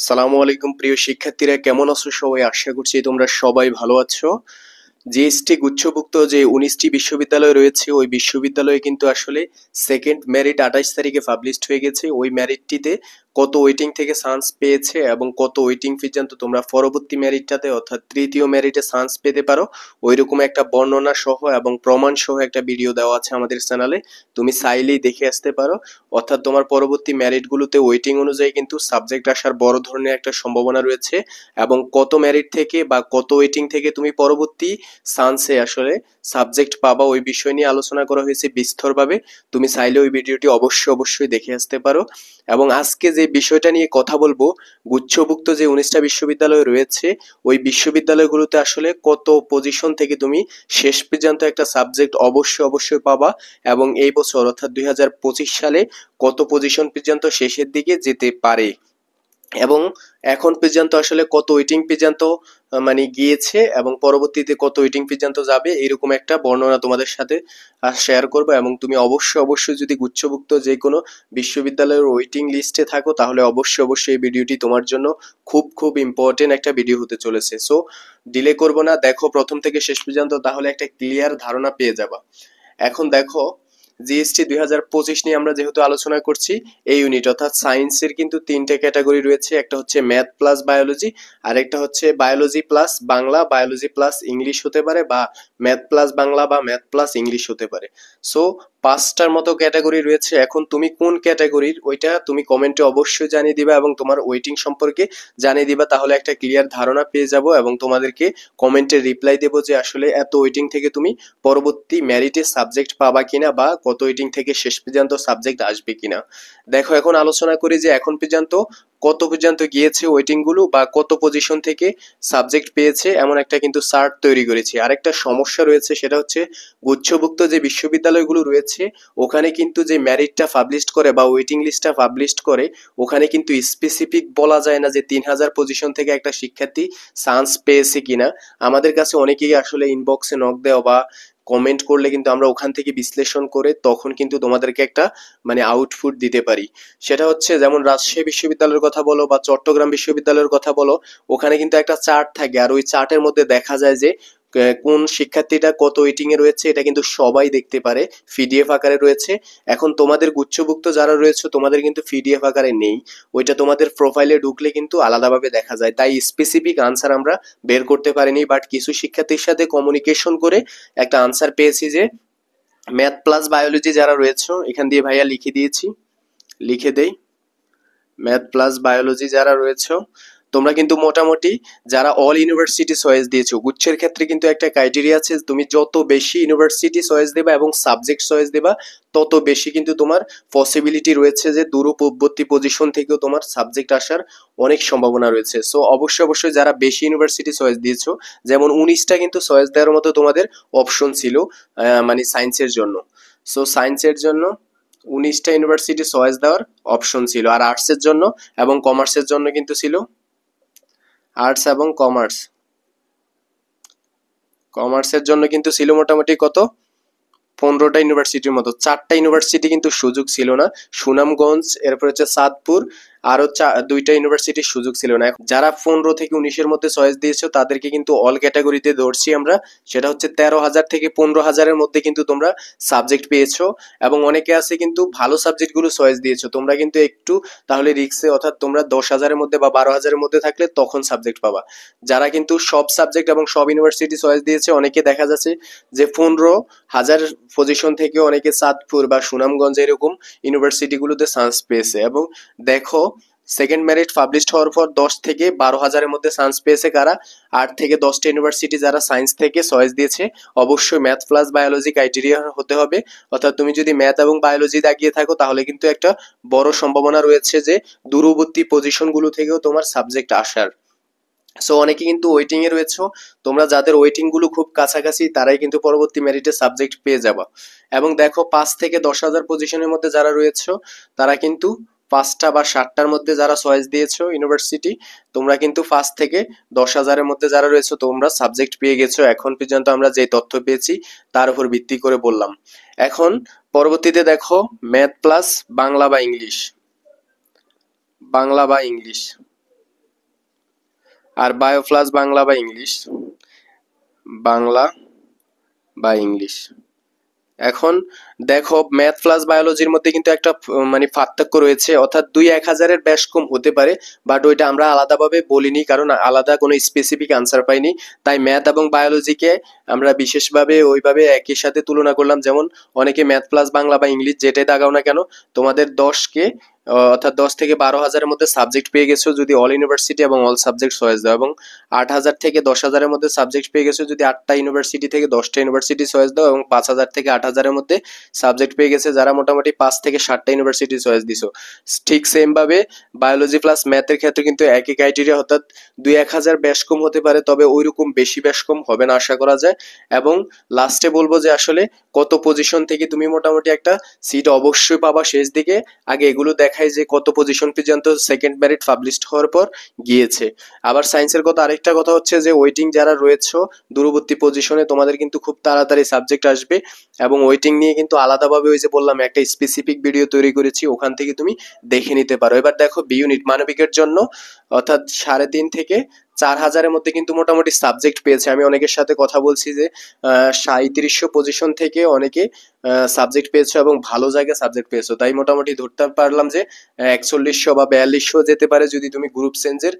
সালামু আলাইকুম প্রিয় শিক্ষার্থীরা, কেমন আছো সবাই? আশা করছি তোমরা সবাই ভালো আছো। জিএসটি গুচ্ছভুক্ত যে 19টি বিশ্ববিদ্যালয় রয়েছে, ওই বিশ্ববিদ্যালয়ে কিন্তু আসলে সেকেন্ড মেরিট 28 তারিখে পাবলিশড হয়ে গেছে। ওই মেরিটটিতে কত ওয়েটিং থেকে চান্স পেয়েছে এবং কত ওয়েটিং পর্যন্ত তোমরা পরবর্তী মেরিটটাতে অর্থাৎ তৃতীয় মেরিটে চান্স পেতে পারো, ওইরকম একটা বর্ণনা সহ এবং প্রমাণ সহ একটা ভিডিও দেওয়া আছে আমাদের চ্যানেলে। তুমি চাইলেই দেখে আসতে পারো। অর্থাৎ তোমার পরবর্তী মেরিটগুলোতে ওয়েটিং অনুযায়ী কিন্তু সাবজেক্ট আসার বড় ধরনের একটা সম্ভাবনা রয়েছে, এবং কত মেরিট থেকে বা কত ওয়েটিং থেকে তুমি পরবর্তী চান্সে আসলে সাবজেক্ট পাবা, ওই বিষয় নিয়ে আলোচনা করা হয়েছে বিস্তরভাবে। তুমি চাইলে ওই ভিডিওটি অবশ্যই দেখে আসতে পারো। এবং আজকে যে বিষয়টা নিয়ে কথা বলবো, গুচ্ছভুক্ত যে 19টা বিশ্ববিদ্যালয় রয়েছে, ওই বিশ্ববিদ্যালয়গুলোতে আসলে কত পজিশন থেকে তুমি শেষ পর্যন্ত একটা সাবজেক্ট অবশ্যই পাবা, এবং এই বছর অর্থাৎ 2025 সালে কত পজিশন পর্যন্ত শেষের দিকে যেতে পারে, এবং এখন পর্যন্ত আসলে কত ওয়েটিং পর্যন্ত মানে গিয়েছে এবং পরবর্তীতে কত ওয়েটিং পর্যন্ত যাবে, এরকম একটা বর্ণনা তোমাদের সাথে শেয়ার করবো। এবং তুমি অবশ্যই যদি গুচ্ছভুক্ত যে কোনো বিশ্ববিদ্যালয়ের ওয়েটিং লিস্টে থাকো, তাহলে অবশ্যই এই ভিডিওটি তোমার জন্য খুব ইম্পর্টেন্ট একটা ভিডিও হতে চলেছে। সো ডিলে করবো না, দেখো প্রথম থেকে শেষ পর্যন্ত, তাহলে একটা ক্লিয়ার ধারণা পেয়ে যাবা। এখন দেখো, জিএসটি 2025 নিয়ে আমরা যেহেতু আলোচনা করছি, এই ইউনিট অর্থাৎ সায়েন্সের কিন্তু তিনটে ক্যাটাগরি রয়েছে। একটা হচ্ছে ম্যাথ প্লাস বায়োলজি, আর একটা হচ্ছে biology plus Bangla, biology plus English হতে পারে, বা ম্যাথ প্লাস বাংলা বা ম্যাথ প্লাস ইংলিশ হতে পারে। সো 5টার মতো ক্যাটাগরি রয়েছে। এখন তুমি কোন ক্যাটাগরির, ওইটা তুমি কমেন্টে অবশ্যই জানিয়ে দিবা এবং তোমার ওয়েটিং সম্পর্কে জানিয়ে দিবা, তাহলে একটা ক্লিয়ার ধারণা পেয়ে যাব এবং তোমাদেরকে কমেন্টে রিপ্লাই দেবো যে আসলে এত ওয়েটিং থেকে তুমি পরবর্তী মেরিটে সাবজেক্ট পাবা কিনা, বা কত ওয়েটিং থেকে শেষ পর্যন্ত সাবজেক্ট আসবে কিনা। দেখো, এখন আলোচনা করি যে এখন পর্যন্ত কত পর্যন্ত গিয়েছে ওয়েটিং গুলো, বা কত পজিশন থেকে সাবজেক্ট পেয়েছে, এমন একটা কিন্তু চার্ট তৈরি করেছি। আর একটা সমস্যা রয়েছে, সেটা হচ্ছে গুচ্ছভুক্ত যে বিশ্ববিদ্যালয়গুলো রয়েছে, ওখানে কিন্তু যে মেরিটটা পাবলিশড করে বা ওয়েটিং লিস্টটা পাবলিশড করে, ওখানে কিন্তু স্পেসিফিক বলা যায় না যে 3000 পজিশন থেকে একটা শিক্ষার্থী চান্স পেয়েছে কিনা। আমাদের কাছে অনেকেই আসলে ইনবক্সে নক দেওয়া বা কমেন্ট করলে কিন্তু আমরা ওখান থেকে বিশ্লেষণ করে তখন কিন্তু তোমাদেরকে একটা মানে আউটপুট দিতে পারি। সেটা হচ্ছে, যেমন রাজশাহী বিশ্ববিদ্যালয়ের কথা বলো বা চট্টগ্রাম বিশ্ববিদ্যালয়ের কথা বলো, ওখানে কিন্তু একটা চার্ট থাকে, আর ওই চার্টের মধ্যে দেখা যায় যে কোন শিক্ষার্থীটা কত ওয়েটিং এ রয়েছে, এটা কিন্তু সবাই দেখতে পারে, পিডিএফ আকারে রয়েছে। এখন তোমাদের গুচ্ছভুক্ত যারা রয়েছে, তোমাদের কিন্তু পিডিএফ আকারে নেই, ওইটা তোমাদের প্রোফাইলে ঢুকলে কিন্তু আলাদাভাবে দেখা যায়। তাই স্পেসিফিক আনসার আমরা বের করতে পারিনি, বাট কিছু শিক্ষার্থীর সাথে কমিউনিকেশন করে একটা আনসার পেয়েছি যে ম্যাথ প্লাস বায়োলজি যারা রয়েছে, এখান দিয়ে ভাইয়া লিখে দিয়েছি, লিখে দেই, ম্যাথ প্লাস বায়োলজি যারা রয়েছে, তোমরা কিন্তু মোটামুটি যারা অল ইউনিভার্সিটি চয়েস দিয়েছো, গুচ্ছের ক্ষেত্রে কিন্তু একটা ক্রাইটেরিয়া আছে, তুমি যত বেশি ইউনিভার্সিটি চয়েস দেবা এবং সাবজেক্ট চয়েস দেবা, তত বেশি কিন্তু তোমার পসিবিলিটি রয়েছে যে দূরবর্তী পজিশন থেকেও তোমার সাবজেক্ট আসার অনেক সম্ভাবনা রয়েছে। সো অবশ্যই যারা বেশি ইউনিভার্সিটি চয়েস দিয়েছো, যেমন 19টা কিন্তু চয়েস দেওয়ার মতো তোমাদের অপশন ছিল মানে সায়েন্সের জন্য। সো সায়েন্সের জন্য 19টা ইউনিভার্সিটি চয়েস দেওয়ার অপশন ছিল, আর আর্টসের জন্য এবং কমার্সের জন্য কিন্তু ছিল, আর্টস এবং কমার্সের জন্য কিন্তু ছিল মোটামুটি কত, 15টা ইউনিভার্সিটির মতো। 4টা ইউনিভার্সিটি কিন্তু সুযোগ ছিল না, সুনামগঞ্জ, এরপর হচ্ছে চাঁদপুর, আরো 2টা ইউনিভার্সিটির সুযোগ ছিল না। যারা 15 থেকে 19-এর মধ্যে চয়েস দিয়েছো, তাদেরকে কিন্তু অল ক্যাটাগরিতে ধরছি আমরা। সেটা হচ্ছে 13,000 থেকে 15,000-এর মধ্যে কিন্তু তোমরা সাবজেক্ট পেয়েছো, এবং অনেকে আছে কিন্তু ভালো সাবজেক্টগুলো চয়েস দিয়েছো, তোমরা কিন্তু একটু তাহলে রিক্সে, অর্থাৎ তোমরা 10,000-এর মধ্যে বা 12,000-এর মধ্যে থাকলে তখন সাবজেক্ট পাবা। যারা কিন্তু সব সাবজেক্ট এবং সব ইউনিভার্সিটি চয়েস দিয়েছে, অনেকে দেখা যাচ্ছে যে 15,000 পজিশন থেকে অনেকে চাঁদপুর বা সুনামগঞ্জ এরকম ইউনিভার্সিটিগুলোতে চান্স পেয়েছে। এবং দেখো, সেকেন্ড মেরিট পাবলিশড হওয়ার পর 10 থেকে 12,000-এর মধ্যে চান্স পেয়েছে কারা, 8 থেকে 10টা ইউনিভার্সিটি যারা সায়েন্স থেকে চয়েস দিয়েছে। অবশ্যই ম্যাথ প্লাস বায়োলজি ক্রাইটেরিয়া হতে হবে, অর্থাৎ তুমি যদি ম্যাথ এবং বায়োলজি দাগিয়ে থাকো, তাহলে কিন্তু একটা বড় সম্ভাবনা রয়েছে যে দূরবর্তী পজিশনগুলো থেকেও তোমার সাবজেক্ট আসার। সো অনেকে কিন্তু ওয়েটিং এ রয়েছে, তোমরা যাদের ওয়েটিং গুলো খুব কাছাকাছি, তারাই কিন্তু পরবর্তী মেরিটে সাবজেক্ট পেয়ে যাবা। এবং দেখো, 5 থেকে 10,000 পজিশনের মধ্যে যারা রয়েছে, তারা কিন্তু 5টা বা 7টার মধ্যে যারা চয়েস দিয়েছো ইউনিভার্সিটি, তোমরা কিন্তু 5 থেকে 10,000-এর মধ্যে যারা রয়েছে, তোমরা সাবজেক্ট পেয়ে গেছো। এখন পর্যন্ত আমরা যে তথ্য পেয়েছি তার উপর ভিত্তি করে বললাম। এখন পরবর্তীতে দেখো, ম্যাথ প্লাস বাংলা বা ইংলিশ, বাংলা বা ইংলিশ, আর বায়ো প্লাস বাংলা বা ইংলিশ, বাংলা বা ইংলিশ। এখন দেখো ম্যাথ প্লাস বায়োলজির মধ্যে কিন্তু একটা মানে পার্থক্য রয়েছে, অর্থাৎ 2-1000-এর বেশ কম হতে পারে, বাট ওইটা আমরা আলাদাভাবে বলিনি কারণ আলাদা কোনো স্পেসিফিক আনসার পাইনি। তাই ম্যাথ এবং বায়োলজিকে আমরা বিশেষভাবে ওইভাবে একই সাথে তুলনা করলাম। যেমন অনেকে ম্যাথ প্লাস বাংলা বা ইংলিশ যেটাই দাগাও না কেন, তোমাদের 10কে অর্থাৎ 10 থেকে 12,000-এর মধ্যে সাবজেক্ট পেয়ে গেছো যদি অল ইউনিভার্সিটি এবং অল সাবজেক্ট চয়েস দাও, এবং 8,000 থেকে 10,000-এর মধ্যে সাবজেক্ট পেয়ে গেছো যদি 8টা ইউনিভার্সিটি থেকে 10টা ইউনিভার্সিটি চয়েস দাও, এবং 5,000 থেকে 8,000-এর মধ্যে সাবজেক্ট পেয়ে গেছে যারা মোটামুটি 5 থেকে 7টা ইউনিভার্সিটি চয়েস দিছো। ঠিক সেম ভাবে বায়োলজি প্লাস ম্যাথের ক্ষেত্রে কিন্তু একই ক্রাইটেরিয়া, অর্থাৎ 2-1000 বেশ কম হতে পারে, তবে ওইরকম বেশি বেশ কম হবে না আশা করা যায়। এবং লাস্টে বলবো যে আসলে কত পজিশন থেকে তুমি মোটামুটি একটা সিট অবশ্যই পাবা শেষ দিকে। আগে এগুলো দেখায় যে কত পজিশন পর্যন্ত সেকেন্ড মেরিট পাবলিশড হওয়ার পর গিয়েছে। আবার সায়েন্সের কথা আরেকটা কথা হচ্ছে যে ওয়েটিং যারা রয়েছে দূরবর্তী পজিশনে, তোমাদের কিন্তু খুব তাড়াতাড়ি সাবজেক্ট আসবে, এবং ওয়েটিং নিয়ে কিন্তু আলাদাভাবে ওই যে বললাম একটা স্পেসিফিক ভিডিও তৈরি করেছি, ওখান থেকে তুমি দেখে নিতে পারো। এবার দেখো বি ইউনিট মানবিকের জন্য অর্থাৎ 3.5 থেকে 4,000-এর মধ্যে কিন্তু মোটামুটি সাবজেক্ট পেয়েছে। আমি অনেকের সাথে কথা বলছি যে 3700 পজিশন থেকে অনেকে সাবজেক্ট পেয়েছো এবং ভালো জায়গায় সাবজেক্ট পেয়েছো, তাই মোটামুটি ধরতে পারলাম যে 4100 বা 4200 যেতে পারে যদি তুমি গ্রুপ চেঞ্জের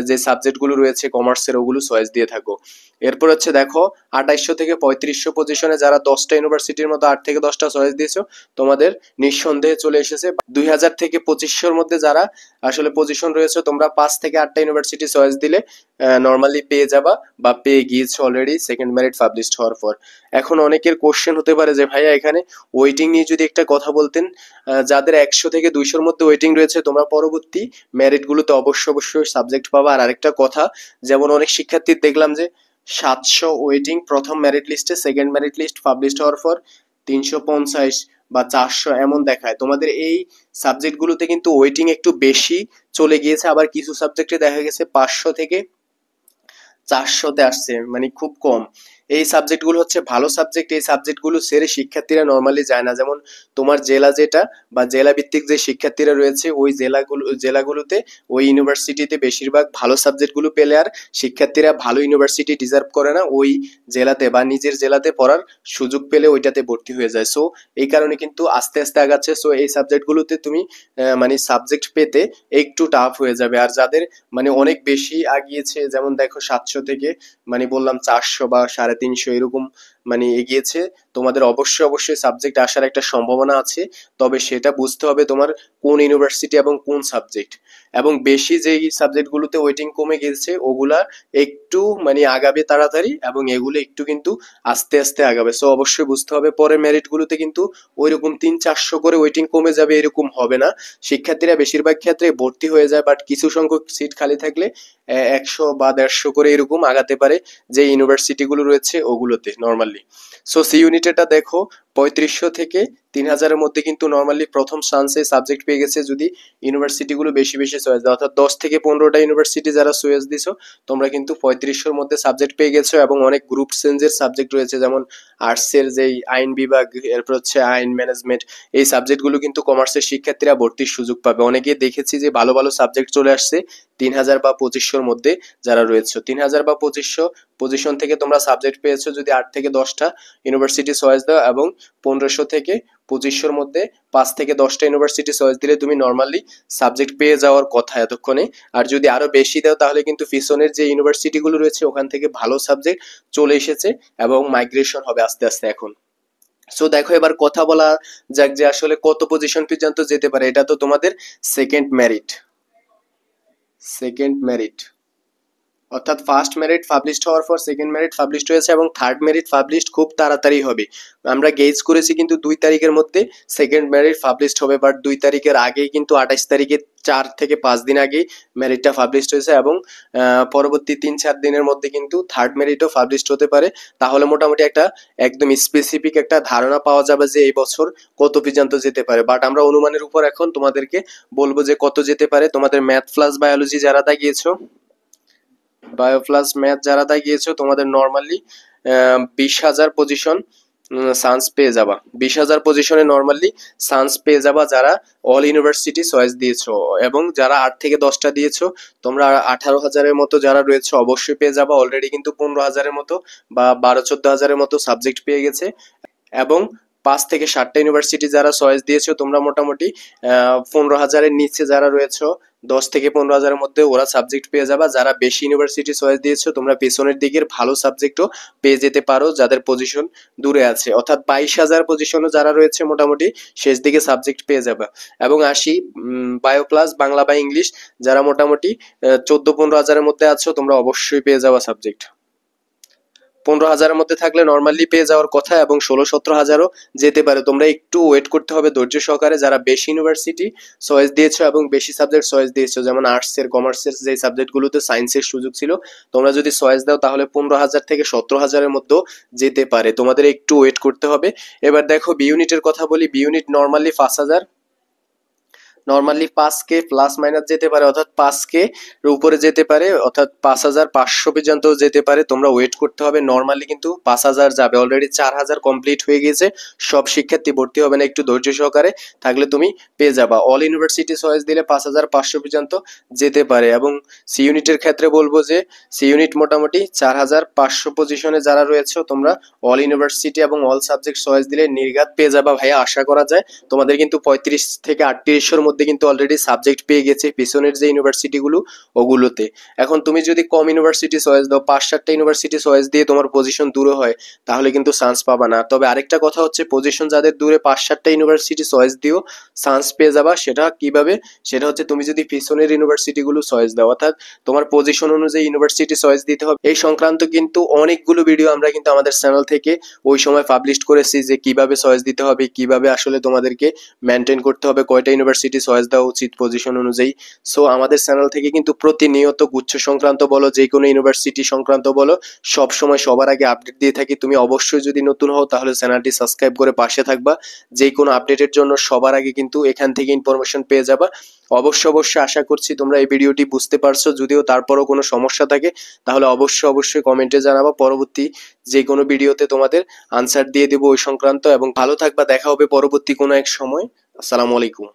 যে সাবজেক্টগুলো রয়েছে কমার্সের ওগুলো চয়েস দিয়ে থাকো। এরপর হচ্ছে দেখো 2800 থেকে 3500 পজিশনে যারা 10টা ইউনিভার্সিটির মতো 8 থেকে 10টা চয়েস দিয়েছো, তোমাদের নিঃসন্দেহে চলে এসেছে। 2000 থেকে 2500-র মধ্যে যারা আসলে পজিশন রয়েছে, তোমরা 5 থেকে 8টা ইউনিভার্সিটি চয়েস দিলে নর্মালি পেয়ে যাবা বা পেয়ে গিয়েছো অলরেডি সেকেন্ড মেরিট পাবলিশড হওয়ার পর। এখন অনেকের কোশ্চেন হতে পারে যে ভাইয়া এখানে ওয়েটিং নিয়ে যদি একটা কথা বলতেন, যাদের 100 থেকে 200-র মধ্যে ওয়েটিং রয়েছে তোমরা পরবর্তী মেরিটগুলোতে অবশ্যই সাবজেক্ট পাবা। আর আরেকটা কথা, যেমন অনেক শিক্ষার্থীর দেখলাম যে 700 ওয়েটিং প্রথম মেরিট লিস্টে, সেকেন্ড মেরিট লিস্ট পাবলিশড হওয়ার পর 350 বা 400 এমন দেখায়। তোমাদের এই সাবজেক্টগুলোতে কিন্তু ওয়েটিং একটু বেশি চলে গিয়েছে, আবার কিছু সাবজেক্টে দেখা গেছে 500 থেকে 400-তে আসছে, মানে খুব কম। এই সাবজেক্টগুলো হচ্ছে ভালো সাবজেক্ট, এই সাবজেক্টগুলো ছেড়ে শিক্ষার্থীরা নর্মালি যায় না। যেমন তোমার জেলা যেটা বা জেলা ভিত্তিক যে শিক্ষার্থীরা রয়েছে ওই জেলাগুলোতে ওই ইউনিভার্সিটিতে বেশিরভাগ ভালো সাবজেক্টগুলো পেলে আর শিক্ষার্থীরা ভালো ইউনিভার্সিটি ডিজার্ভ করে না, ওই জেলাতে বা নিজের জেলাতে পড়ার সুযোগ পেলে ওইটাতে ভর্তি হয়ে যায়। সো এই কারণে কিন্তু আস্তে আস্তে আগাচ্ছে। সো এই সাবজেক্টগুলোতে তুমি মানে সাবজেক্ট পেতে একটু টাফ হয়ে যাবে। আর যাদের মানে অনেক বেশি আগিয়েছে, যেমন দেখো 700 থেকে মানে বললাম 400 বা 350 এরকম মানে এগিয়েছে, তোমাদের অবশ্যই সাবজেক্ট আসার একটা সম্ভাবনা আছে। তবে সেটা বুঝতে হবে তোমার কোন ইউনিভার্সিটি এবং কোন সাবজেক্ট। এবং বেশি যেই সাবজেক্টগুলোতে ওয়েটিং কমে গেছে ওগুলা একটু মানে আগাবে তাড়াতাড়ি, এবং এগুলো একটু কিন্তু আস্তে আস্তে আগাবে। সো অবশ্যই বুঝতে হবে পরের মেরিটগুলোতে কিন্তু ওইরকম 300-400 করে ওয়েটিং কমে যাবে এরকম হবে না। শিক্ষার্থীরা বেশিরভাগ ক্ষেত্রে ভর্তি হয়ে যায়, বাট কিছু সংখ্যক সিট খালি থাকলে 100 বা 150 করে এরকম আগাতে পারে যে ইউনিভার্সিটিগুলো রয়েছে ওগুলোতে নর্মালি। সো সি ইউনিটেটা দেখো 3500 থেকে 3000-এর মধ্যে কিন্তু নর্মালি প্রথম চান্সে সাবজেক্ট পেয়ে গেছে যদি ইউনিভার্সিটিগুলো বেশি বেশি চয়েস দাও, অর্থাৎ 10 থেকে 15টা ইউনিভার্সিটি যারা চয়েস দিছো তোমরা কিন্তু 3500-র মধ্যে সাবজেক্ট পেয়ে গেছো। এবং অনেক গ্রুপ চেঞ্জের সাবজেক্ট রয়েছে, যেমন আর্টসের যেই আইন বিভাগ, এরপর হচ্ছে আইন ম্যানেজমেন্ট, এই সাবজেক্টগুলো কিন্তু কমার্সের শিক্ষার্থীরা ভর্তির সুযোগ পাবে। অনেকে দেখেছি যে ভালো ভালো সাবজেক্ট চলে আসছে 3000 বা 2500-র মধ্যে যারা রয়েছে। 3000 বা 2500 পজিশন থেকে তোমরা সাবজেক্ট পেয়েছো যদি 8 থেকে 10টা ইউনিভার্সিটি চয়েস দাও, এবং 1500 থেকে 2500-র মধ্যে 5 থেকে 10টা ইউনিভার্সিটি চয়েস দিলে তুমি নর্মালি সাবজেক্ট পেয়ে যাওয়ার কথা এতক্ষণে। আর যদি আরো বেশি দাও তাহলে কিন্তু পিছনের যে ইউনিভার্সিটিগুলো রয়েছে ওখান থেকে ভালো সাবজেক্ট চলে এসেছে এবং মাইগ্রেশন হবে আস্তে আস্তে এখন। সো দেখো এবার কথা বলা যাক যে আসলে কত পজিশন পর্যন্ত যেতে পারে। এটা তো তোমাদের সেকেন্ড মেরিট অর্থাৎ ফার্স্ট মেরিট পাবলিশড হওয়ার পর সেকেন্ড মেরিট পাবলিশড হয়েছে, এবং থার্ড মেরিট পাবলিশড খুব তাড়াতাড়ি হবে। আমরা গেজ করেছি কিন্তু 2 তারিখের মধ্যে সেকেন্ড মেরিট পাবলিশড হবে, বাট 2 তারিখের আগেই কিন্তু 28 তারিখে 4 থেকে 5 দিন আগেই মেরিটটা পাবলিশড হয়েছে, এবং পরবর্তী 3-4 দিনের মধ্যে কিন্তু থার্ড মেরিটও পাবলিশড হতে পারে। তাহলে মোটামুটি একটা একদম স্পেসিফিক একটা ধারণা পাওয়া যাবে যে এই বছর কত পর্যন্ত যেতে পারে। বাট আমরা অনুমানের উপর এখন তোমাদেরকে বলবো যে কত যেতে পারে। তোমাদের ম্যাথ প্লাস বায়োলজি যারা দাগিয়েছো, বায়ো প্লাস ম্যাথ যারা দাগিয়েছো তোমাদের নর্মালি 20,000 পজিশন চান্স পেয়ে যাবা। 20,000 পজিশনে নর্মালি চান্স পেয়ে যাবা যারা অল ইউনিভার্সিটি চয়েস দিয়েছো, এবং যারা 8 থেকে 10টা দিয়েছো তোমরা 18,000-এর মতো যারা রয়েছে অবশ্যই পেয়ে যাবা। অলরেডি কিন্তু 15,000-এর মতো বা 12-14,000-এর মতো সাবজেক্ট পেয়ে গেছে। এবং 5 থেকে 7টা ইউনিভার্সিটি যারা চয়েস দিয়েছো তোমরা মোটামুটি 15,000-এর নিচে যারা রয়েছে 10 থেকে 15,000-এর মধ্যে ওরা সাবজেক্ট পেয়ে যাবা। যারা বেশি ইউনিভার্সিটি চয়েস দিয়েছো তোমরা পেছনের দিকের ভালো সাবজেক্টও পেয়ে যেতে পারো যাদের পজিশন দূরে আছে, অর্থাৎ 22,000 পজিশনও যারা রয়েছে মোটামুটি শেষ দিকে সাবজেক্ট পেয়ে যাবে। এবং আসি বায়ো প্লাস বাংলা বা ইংলিশ, যারা মোটামুটি 14-15,000-এর মধ্যে আছো তোমরা অবশ্যই পেয়ে যাওয়া সাবজেক্ট। 15,000-এর মধ্যে থাকলে নর্মালি পেয়ে যাওয়ার কথা, এবং 16-17,000-ও যেতে পারে। তোমরা একটু ওয়েট করতে হবে ধৈর্য সহকারে। যারা বেশি ইউনিভার্সিটি চয়েস দিয়েছো এবং বেশি সাবজেক্ট চয়েস দিয়েছো, যেমন আর্টসের কমার্সের যে সাবজেক্টগুলোতে সায়েন্সের সুযোগ ছিল, তোমরা যদি চয়েস দাও তাহলে 15,000 থেকে 17,000-এর মধ্যেও যেতে পারে। তোমাদের একটু ওয়েট করতে হবে। এবার দেখো বি ইউনিটের কথা বলি। B unit normally 5,000, normally 5K plus minus যেতে পারে, অর্থাৎ 5K এর উপরে যেতে পারে, অর্থাৎ 5,500 পর্যন্ত যেতে পারে। তোমরা ওয়েট করতে হবে। নর্মালি কিন্তু 5,000 যাবে, অলরেডি 4,000 কমপ্লিট হয়ে গেছে। সব শিক্ষার্থী ভর্তি হবে না, একটু ধৈর্য সহকারে থাকলে তুমি পেয়ে যাবা। অল ইউনিভার্সিটি চয়েস দিলে 5,500 পর্যন্ত যেতে পারে। এবং সি ইউনিটের ক্ষেত্রে বলবো যে সি ইউনিট মোটামুটি 4,500 পজিশনে যারা রয়েছে তোমরা অল ইউনিভার্সিটি এবং অল সাবজেক্ট চয়েস দিলে নির্ঘাত পেয়ে যাবা ভাইয়া, আশা করা যায়। তোমাদের কিন্তু 35 থেকে 38-এর মধ্যে কিন্তু অলরেডি সাবজেক্ট পেয়ে গেছে পিছনের যে ইউনিভার্সিটিগুলো ওগুলোতে। এখন তুমি যদি কম ইউনিভার্সিটি চয়েস দাও, 5-7টা ইউনিভার্সিটি চয়েস দিয়ে তোমার পজিশন দূরে হয়, তাহলে কিন্তু চান্স পাবা না। তবে আরেকটা কথা হচ্ছে, পজিশন যাদের দূরে 5-7টা ইউনিভার্সিটি চয়েস দিও চান্স পেয়ে যাবা। সেটা কিভাবে? সেটা হচ্ছে তুমি যদি পিছনের ইউনিভার্সিটিগুলো চয়েস দাও, অর্থাৎ তোমার পজিশন অনুযায়ী ইউনিভার্সিটি চয়েস দিতে হবে। এই সংক্রান্ত কিন্তু অনেকগুলো ভিডিও আমরা কিন্তু আমাদের চ্যানেল থেকে ওই সময় পাবলিশ করেছি, যে কিভাবে চয়েস দিতে হবে, কিভাবে আসলে তোমাদেরকে মেনটেন করতে হবে, কয়টা ইউনিভার্সিটি চয়েস দেওয়া উচিত পজিশন অনুযায়ী। সো আমাদের চ্যানেল থেকে কিন্তু প্রতিনিয়ত গুচ্ছ সংক্রান্ত বলো, যে কোনো ইউনিভার্সিটি সংক্রান্ত বলো, সব সময় সবার আগে আপডেট দিয়ে থাকি। তুমি অবশ্যই যদি নতুন হও তাহলে চ্যানেলটি সাবস্ক্রাইব করে পাশে থাকবা, যে কোনো আপডেটের জন্য সবার আগে কিন্তু এখান থেকে ইনফরমেশন পেয়ে যাবা। অবশ্যই আশা করছি তোমরা এই ভিডিওটি বুঝতে পারছো। যদিও তারপরও কোনো সমস্যা থাকে তাহলে অবশ্যই কমেন্টে জানাবা। পরবর্তী যে কোনো ভিডিওতে তোমাদের আনসার দিয়ে দেবো ওই সংক্রান্ত। এবং ভালো থাকবা, দেখা হবে পরবর্তী কোনো এক সময়। আসসালামু আলাইকুম।